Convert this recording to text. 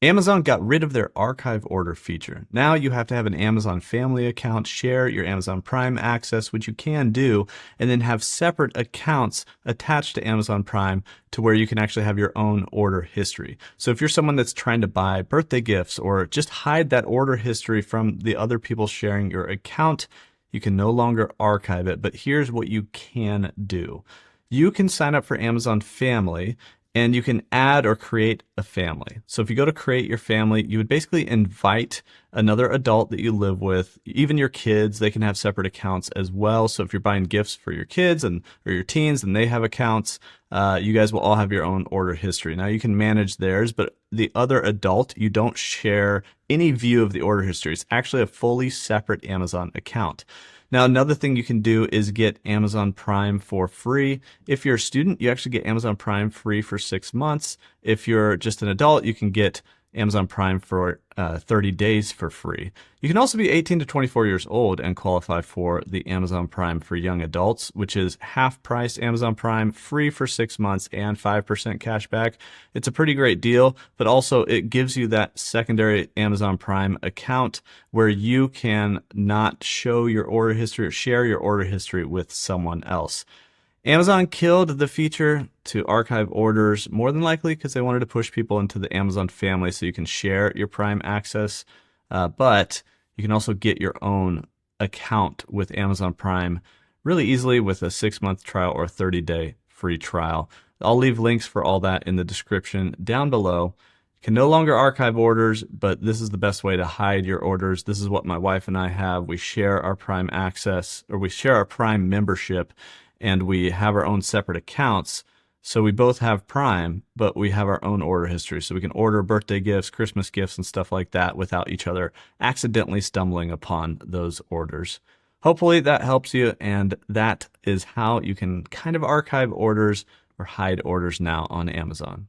Amazon got rid of their archive order feature. Now you have to have an Amazon family account, share your Amazon Prime access, which you can do, and then have separate accounts attached to Amazon Prime to where you can actually have your own order history. So if you're someone that's trying to buy birthday gifts or just hide that order history from the other people sharing your account, you can no longer archive it. But here's what you can do. You can sign up for Amazon Family, and you can add or create a family. So if you go to create your family, you would basically invite another adult that you live with, even your kids. They can have separate accounts as well. So if you're buying gifts for your kids or your teens and they have accounts, you guys will all have your own order history. Now you can manage theirs, but the other adult, you don't share any view of the order history. It's actually a fully separate Amazon account. Now, another thing you can do is get Amazon Prime for free. If you're a student, you actually get Amazon Prime free for 6 months. If you're just an adult, you can get Amazon Prime for 30 days for free. You can also be 18 to 24 years old and qualify for the Amazon Prime for young adults, which is half price Amazon Prime, free for 6 months and 5% cash back. It's a pretty great deal, but also it gives you that secondary Amazon Prime account where you can not show your order history or share your order history with someone else. Amazon killed the feature to archive orders, more than likely because they wanted to push people into the Amazon family so you can share your Prime access, but you can also get your own account with Amazon Prime really easily with a 6-month trial or a 30-day free trial. I'll leave links for all that in the description down below. You can no longer archive orders, but this is the best way to hide your orders. This is what my wife and I have. We share our Prime access, or we share our Prime membership, and we have our own separate accounts. So we both have Prime, but we have our own order history. So we can order birthday gifts, Christmas gifts, and stuff like that without each other accidentally stumbling upon those orders. Hopefully that helps you, and that is how you can kind of archive orders or hide orders now on Amazon.